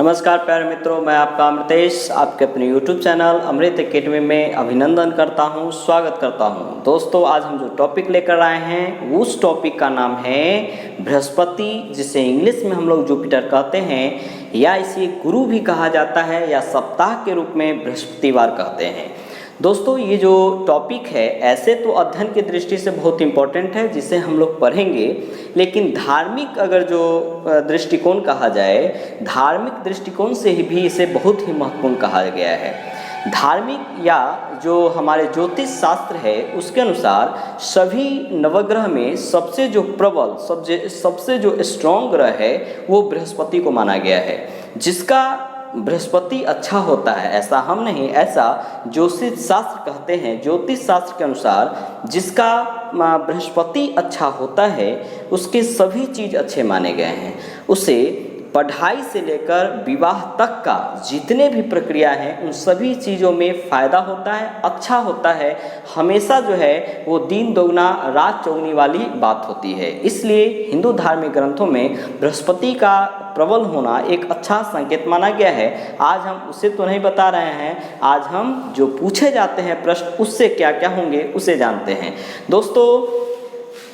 नमस्कार प्यारे मित्रों, मैं आपका अमृतेश आपके अपने YouTube चैनल अमृत एकेडमी में अभिनंदन करता हूं, स्वागत करता हूं। दोस्तों, आज हम जो टॉपिक लेकर आए हैं उस टॉपिक का नाम है बृहस्पति, जिसे इंग्लिश में हम लोग जुपिटर कहते हैं या इसे गुरु भी कहा जाता है या सप्ताह के रूप में बृहस्पतिवार कहते हैं। दोस्तों, ये जो टॉपिक है ऐसे तो अध्ययन की दृष्टि से बहुत इम्पोर्टेंट है जिसे हम लोग पढ़ेंगे, लेकिन धार्मिक अगर जो दृष्टिकोण कहा जाए, धार्मिक दृष्टिकोण से ही भी इसे बहुत ही महत्वपूर्ण कहा गया है। धार्मिक या जो हमारे ज्योतिष शास्त्र है उसके अनुसार सभी नवग्रह में सबसे जो प्रबल सबसे जो स्ट्रॉन्ग ग्रह है वो बृहस्पति को माना गया है। जिसका बृहस्पति अच्छा होता है, ऐसा हम नहीं, ऐसा ज्योतिष शास्त्र कहते हैं। ज्योतिष शास्त्र के अनुसार जिसका बृहस्पति अच्छा होता है उसके सभी चीज़ अच्छे माने गए हैं। उसे पढ़ाई से लेकर विवाह तक का जितने भी प्रक्रिया हैं उन सभी चीज़ों में फ़ायदा होता है, अच्छा होता है। हमेशा जो है वो दिन दोगुना रात चौगुनी वाली बात होती है। इसलिए हिंदू धार्मिक ग्रंथों में बृहस्पति का प्रबल होना एक अच्छा संकेत माना गया है। आज हम उसे तो नहीं बता रहे हैं, आज हम जो पूछे जाते हैं प्रश्न उससे क्या क्या होंगे उसे जानते हैं। दोस्तों,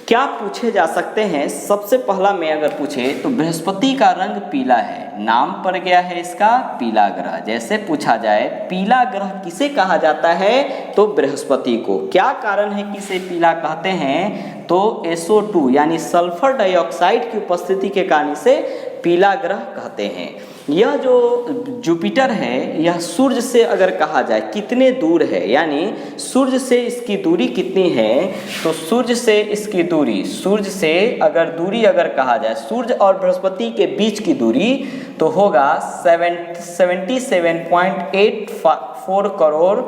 क्या पूछे जा सकते हैं? सबसे पहला मैं अगर पूछे तो बृहस्पति का रंग पीला है, नाम पड़ गया है इसका पीला ग्रह। जैसे पूछा जाए पीला ग्रह किसे कहा जाता है तो बृहस्पति को। क्या कारण है कि इसे पीला कहते हैं तो SO2 यानी सल्फर डाइऑक्साइड की उपस्थिति के कारण इसे पीला ग्रह कहते हैं। यह जो जुपिटर है यह सूर्य से अगर कहा जाए कितने दूर है, यानी सूर्य से इसकी दूरी कितनी है, तो सूर्य से इसकी दूरी, सूर्य से अगर दूरी अगर कहा जाए सूर्य और बृहस्पति के बीच की दूरी तो होगा 77.84 करोड़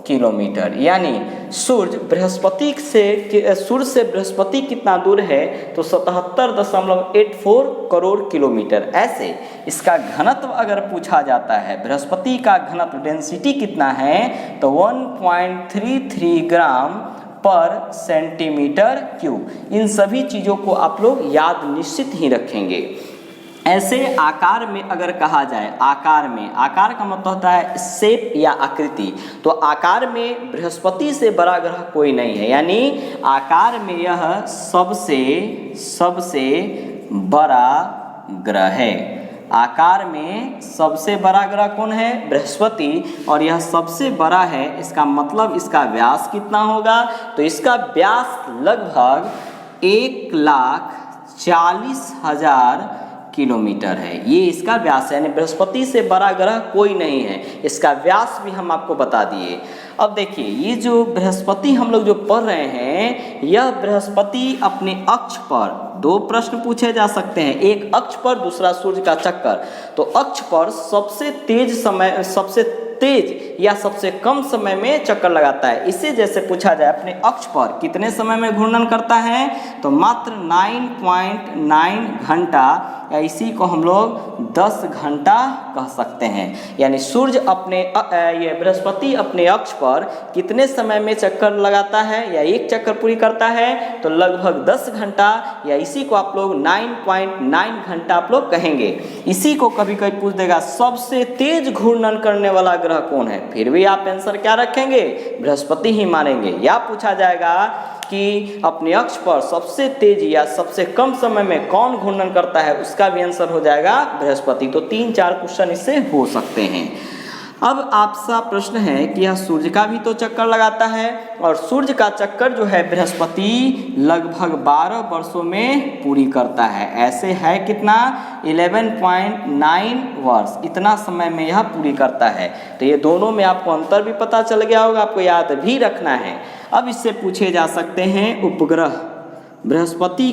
किलोमीटर। यानी सूर्य से बृहस्पति कितना दूर है तो 77.84 करोड़ किलोमीटर। ऐसे इसका घनत्व अगर पूछा जाता है, बृहस्पति का घनत्व डेंसिटी कितना है तो 1.33 ग्राम पर सेंटीमीटर क्यूब। इन सभी चीज़ों को आप लोग याद निश्चित ही रखेंगे। ऐसे आकार में अगर कहा जाए, आकार का मतलब होता है शेप या आकृति, तो आकार में बृहस्पति से बड़ा ग्रह कोई नहीं है। यानी आकार में यह सबसे बड़ा ग्रह है। आकार में सबसे बड़ा ग्रह कौन है? बृहस्पति। और यह सबसे बड़ा है, इसका मतलब इसका व्यास कितना होगा तो इसका व्यास लगभग 1,40,000 किलोमीटर है। ये इसका व्यास है, यानी बृहस्पति से बड़ा ग्रह कोई नहीं है। इसका व्यास भी हम आपको बता दिए। अब देखिए, ये जो बृहस्पति हम लोग जो पढ़ रहे हैं, यह बृहस्पति अपने अक्ष पर, दो प्रश्न पूछे जा सकते हैं, एक अक्ष पर दूसरा सूर्य का चक्कर। तो अक्ष पर सबसे तेज या सबसे कम समय में चक्कर लगाता है। इसे जैसे पूछा जाए अपने अक्ष पर कितने समय में घूर्णन करता है तो मात्र 9.9 घंटा, या इसी को हम लोग 10 घंटा कह सकते हैं। यानी सूर्य ये बृहस्पति अपने अक्ष पर कितने समय में चक्कर लगाता है या एक चक्कर पूरी करता है तो लगभग 10 घंटा, या इसी को आप लोग 9.9 घंटा आप लोग कहेंगे। इसी को कभी कभी पूछ देगा सबसे तेज घूर्णन करने वाला ग्रह कौन है, फिर भी आप आंसर क्या रखेंगे? बृहस्पति ही मानेंगे। या पूछा जाएगा कि अपने अक्ष पर सबसे तेज या सबसे कम समय में कौन घूर्णन करता है, उसका भी आंसर हो जाएगा बृहस्पति। तो 3-4 क्वेश्चन इससे हो सकते हैं। अब आपसा प्रश्न है कि यह सूर्य का भी तो चक्कर लगाता है, और सूर्य का चक्कर जो है बृहस्पति लगभग 12 वर्षों में पूरी करता है। ऐसे है कितना 11.9 वर्ष, इतना समय में यह पूरी करता है। तो ये दोनों में आपको अंतर भी पता चल गया होगा, आपको याद भी रखना है। अब इससे पूछे जा सकते हैं उपग्रह, बृहस्पति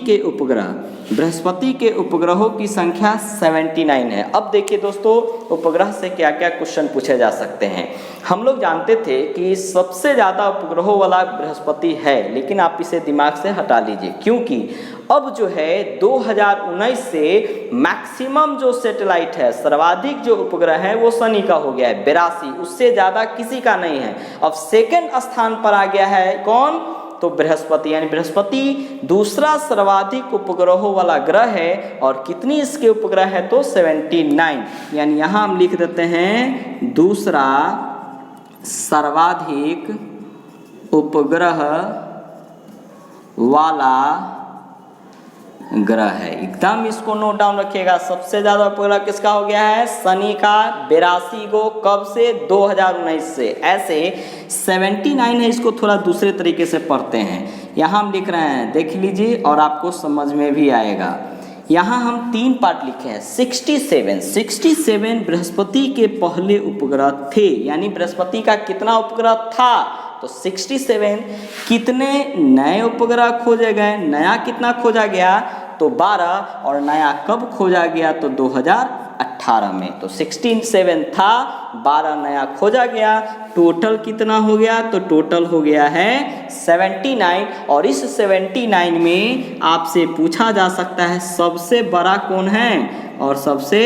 के उपग्रहों की संख्या 79 है। अब देखिए दोस्तों, उपग्रह से क्या क्या क्वेश्चन पूछे जा सकते हैं। हम लोग जानते थे कि सबसे ज़्यादा उपग्रहों वाला बृहस्पति है, लेकिन आप इसे दिमाग से हटा लीजिए, क्योंकि अब जो है 2019 से मैक्सिमम जो सैटेलाइट है, सर्वाधिक जो उपग्रह है वो शनि का हो गया है 82, उससे ज़्यादा किसी का नहीं है। अब सेकंड स्थान पर आ गया है कौन? तो बृहस्पति, यानी बृहस्पति दूसरा सर्वाधिक उपग्रहों वाला ग्रह है। और कितनी इसके उपग्रह है तो 79, यानी यहाँ हम लिख देते हैं दूसरा सर्वाधिक उपग्रह वाला ग्रह है। एकदम इसको नोट डाउन रखिएगा। सबसे ज़्यादा उपग्रह किसका हो गया है? शनि का 82 गो। कब से? 2019 से। ऐसे 79 है, इसको थोड़ा दूसरे तरीके से पढ़ते हैं। यहाँ हम लिख रहे हैं, देख लीजिए और आपको समझ में भी आएगा। यहाँ हम 3 पार्ट लिखे हैं। 67 बृहस्पति के पहले उपग्रह थे, यानी बृहस्पति का कितना उपग्रह था तो 67। कितने नए उपग्रह खोजे गए? नया कितना खोजा गया तो 12, और नया कब खोजा गया तो 2018 में। तो 67 था, 12 नया खोजा गया। टोटल कितना हो गया तो टोटल हो गया है 79। और इस 79 में आपसे पूछा जा सकता है सबसे बड़ा कौन है और सबसे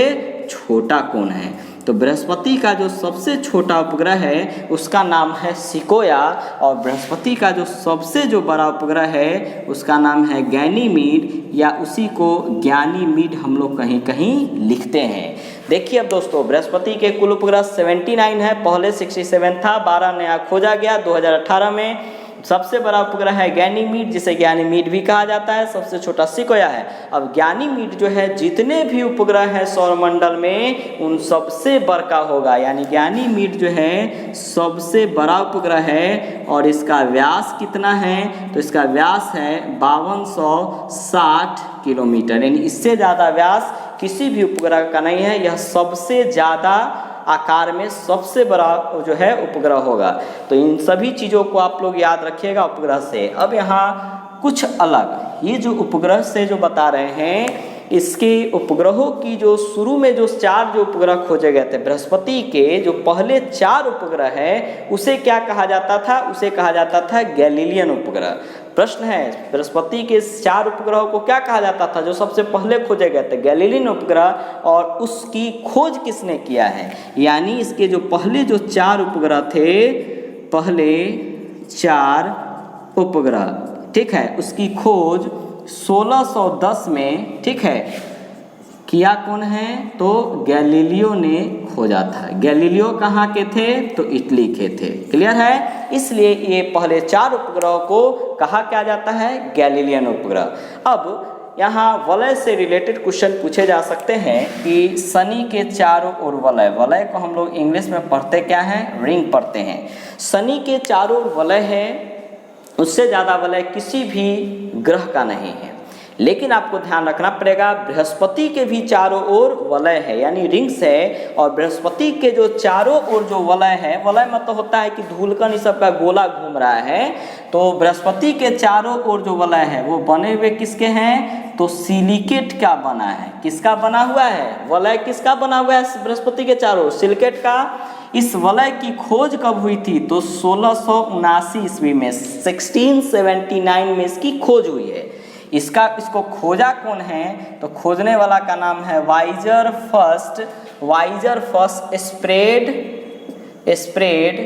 छोटा कौन है। तो बृहस्पति का जो सबसे छोटा उपग्रह है उसका नाम है सिकोया, और बृहस्पति का जो बड़ा उपग्रह है उसका नाम है गैनीमीड, या उसी को ज्ञानीमीड हम लोग कहीं कहीं लिखते हैं। देखिए अब दोस्तों, बृहस्पति के कुल उपग्रह 79 है, पहले 67 था, 12 नया खोजा गया 2018 में। सबसे बड़ा उपग्रह है गैनीमीड, जिसे ज्ञानीमीड भी कहा जाता है। सबसे छोटा सिकोया है। अब ज्ञानीमीड जो है जितने भी उपग्रह है सौरमंडल में उन सबसे बड़का होगा, यानी ज्ञानीमीड जो है सबसे बड़ा उपग्रह है। और इसका व्यास कितना है तो इसका व्यास है 5260 किलोमीटर, यानी इससे ज़्यादा व्यास किसी भी उपग्रह का नहीं है। यह सबसे ज़्यादा आकार में सबसे बड़ा जो है उपग्रह होगा। तो इन सभी चीज़ों को आप लोग याद रखिएगा उपग्रह से। अब यहाँ कुछ अलग, ये जो उपग्रह से जो बता रहे हैं, इसके उपग्रहों की जो शुरू में जो 4 जो उपग्रह खोजे गए थे बृहस्पति के, जो पहले 4 उपग्रह है उसे क्या कहा जाता था? उसे कहा जाता था गैलीलियन उपग्रह। प्रश्न है, बृहस्पति के 4 उपग्रहों को क्या कहा जाता था जो सबसे पहले खोजे गए थे? गैलीलियन उपग्रह। और उसकी खोज किसने किया है? यानी इसके जो पहले जो 4 उपग्रह थे, पहले 4 उपग्रह, ठीक है, उसकी खोज 1610 में, ठीक है, किया कौन है तो गैलीलियो ने खोजा था। गैलीलियो कहाँ के थे तो इटली के थे। क्लियर है? इसलिए ये पहले 4 उपग्रहों को कहा क्या जाता है? गैलीलियन उपग्रह। अब यहाँ वलय से रिलेटेड क्वेश्चन पूछे जा सकते हैं कि शनि के चारों ओर वलय, वलय को हम लोग इंग्लिश में पढ़ते क्या हैं? रिंग पढ़ते हैं। शनि के चारों ओर वलय है, उससे ज़्यादा वलय किसी भी ग्रह का नहीं है। लेकिन आपको ध्यान रखना पड़ेगा, बृहस्पति के भी चारों ओर वलय है, यानी रिंग्स है। और बृहस्पति के जो चारों ओर जो वलय है, वलय मतलब होता है कि धूलकण इस सब का गोला घूम रहा है। तो बृहस्पति के चारों ओर जो वलय है वो बने हुए किसके हैं तो सिलिकेट का बना है। किसका बना हुआ है? वलय किसका बना हुआ है बृहस्पति के चारों? सिलिकेट का। इस वलय की खोज कब हुई थी तो 1679 ईस्वी में, 1679 में इसकी खोज हुई है। इसको खोजा कौन है तो खोजने वाला का नाम है वाइजर फर्स्ट स्प्रेड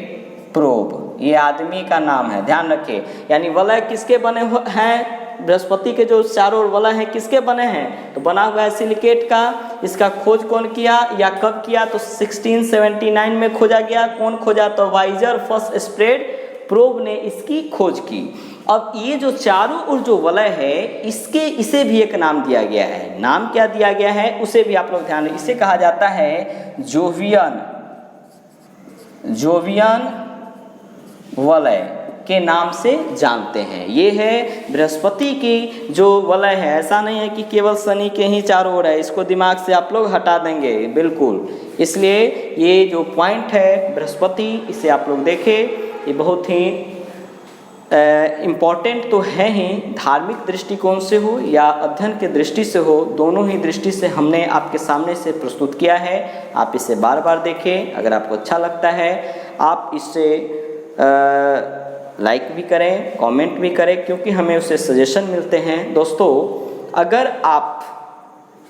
प्रोब। ये आदमी का नाम है, ध्यान रखिए। यानी वलय किसके बने हुए हैं? बृहस्पति के जो चारों ओर वलय हैं किसके बने हैं तो बना हुआ है सिलिकेट का। इसका खोज कौन किया या कब किया तो 1679 में खोजा गया। कौन खोजा तो वाइजर फर्स्ट स्प्रेड प्रोब ने इसकी खोज की। अब ये जो चारों ओर जो वलय है इसे भी एक नाम दिया गया है। नाम क्या दिया गया है उसे भी आप लोग ध्यान, इसे कहा जाता है जोवियन वलय के नाम से जानते हैं। ये है बृहस्पति की जो वलय है। ऐसा नहीं है कि केवल शनि के ही चारों ओर है, इसको दिमाग से आप लोग हटा देंगे बिल्कुल। इसलिए ये जो पॉइंट है बृहस्पति, इसे आप लोग देखें, ये बहुत ही इम्पॉर्टेंट तो है ही, धार्मिक दृष्टिकोण से हो या अध्ययन के दृष्टि से हो, दोनों ही दृष्टि से हमने आपके सामने से प्रस्तुत किया है। आप इसे बार बार देखें। अगर आपको अच्छा लगता है आप इसे लाइक भी करें, कमेंट भी करें, क्योंकि हमें उससे सजेशन मिलते हैं। दोस्तों, अगर आप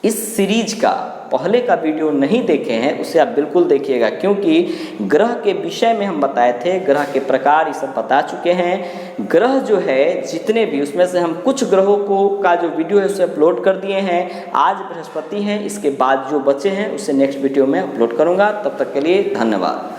इस सीरीज का पहले का वीडियो नहीं देखे हैं उसे आप बिल्कुल देखिएगा, क्योंकि ग्रह के विषय में हम बताए थे, ग्रह के प्रकार ये सब बता चुके हैं। ग्रह जो है जितने भी, उसमें से हम कुछ ग्रहों को का जो वीडियो है उसे अपलोड कर दिए हैं। आज बृहस्पति है, इसके बाद जो बचे हैं उसे नेक्स्ट वीडियो में अपलोड करूँगा। तब तक के लिए धन्यवाद।